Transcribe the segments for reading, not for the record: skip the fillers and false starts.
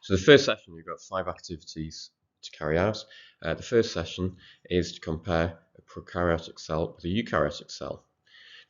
So the first session, you've got 5 activities to carry out. The first session is to compare a prokaryotic cell with a eukaryotic cell.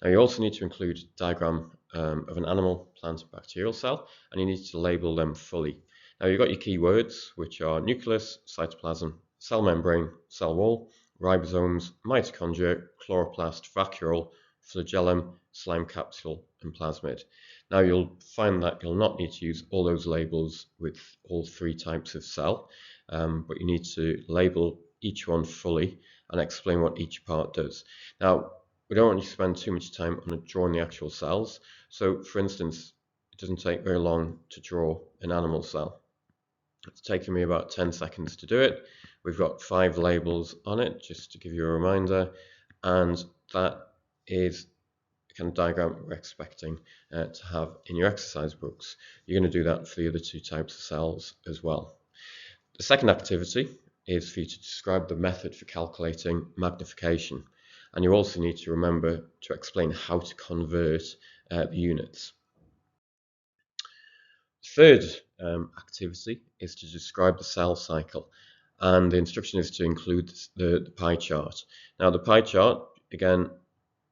Now you also need to include a diagram of an animal, plant, and bacterial cell, and you need to label them fully. Now you've got your keywords, which are nucleus, cytoplasm, cell membrane, cell wall, ribosomes, mitochondria, chloroplast, vacuole, flagellum, slime capsule, and plasmid. Now you'll find that you'll not need to use all those labels with all 3 types of cell, but you need to label each one fully and explain what each part does. Now, we don't want you to spend too much time on drawing the actual cells. So, for instance, it doesn't take very long to draw an animal cell. It's taken me about 10 seconds to do it. We've got 5 labels on it, just to give you a reminder, and that is the kind of diagram we're expecting to have in your exercise books. You're going to do that for the other 2 types of cells as well. The second activity is for you to describe the method for calculating magnification, and you also need to remember to explain how to convert the units. Third activity is to describe the cell cycle, and the instruction is to include the pie chart. Now the pie chart, again,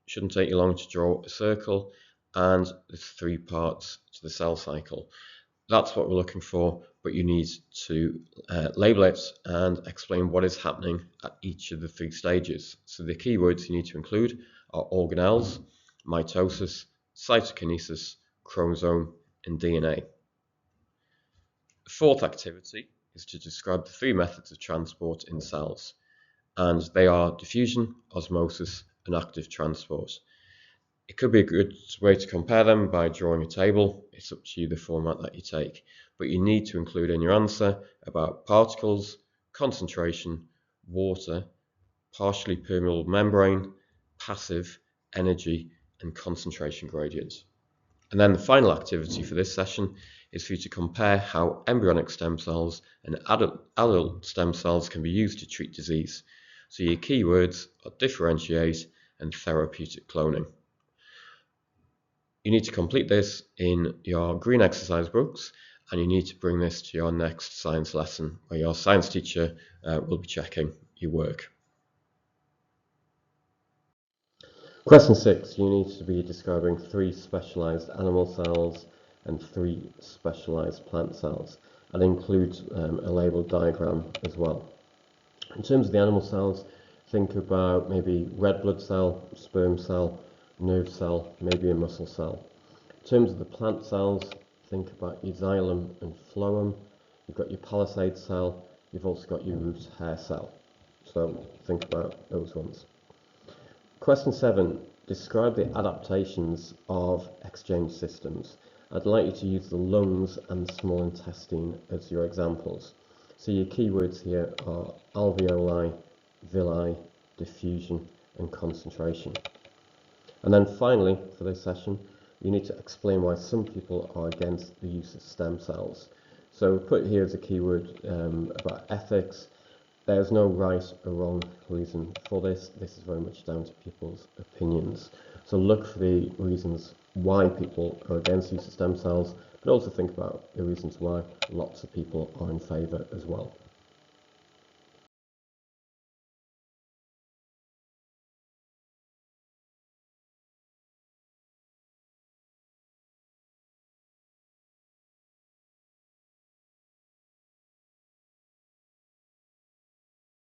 shouldn't take you long to draw a circle, and there's 3 parts to the cell cycle. That's what we're looking for, but you need to label it and explain what is happening at each of the 3 stages. So the keywords you need to include are organelles, mitosis, cytokinesis, chromosome, and DNA. The fourth activity is to describe the 3 methods of transport in cells, and they are diffusion, osmosis, and active transport. It could be a good way to compare them by drawing a table. It's up to you the format that you take, but you need to include in your answer about particles, concentration, water, partially permeable membrane, passive, energy, and concentration gradient. And then the final activity for this session is for you to compare how embryonic stem cells and adult stem cells can be used to treat disease. So your keywords are differentiate and therapeutic cloning. You need to complete this in your green exercise books, and you need to bring this to your next science lesson where your science teacher will be checking your work. Question 6, you need to be describing 3 specialized animal cells and 3 specialized plant cells, and include a labeled diagram as well. In terms of the animal cells, think about maybe red blood cell, sperm cell, nerve cell, maybe a muscle cell. In terms of the plant cells, think about your xylem and phloem. You've got your palisade cell, you've also got your root hair cell. So think about those ones. Question 7, describe the adaptations of exchange systems. I'd like you to use the lungs and the small intestine as your examples. So your keywords here are alveoli, villi, diffusion, and concentration. And then finally, for this session, you need to explain why some people are against the use of stem cells. So put here as a keyword about ethics. There's no right or wrong reason for this. This is very much down to people's opinions. So look for the reasons why people are against the use of stem cells, but also think about the reasons why lots of people are in favour as well.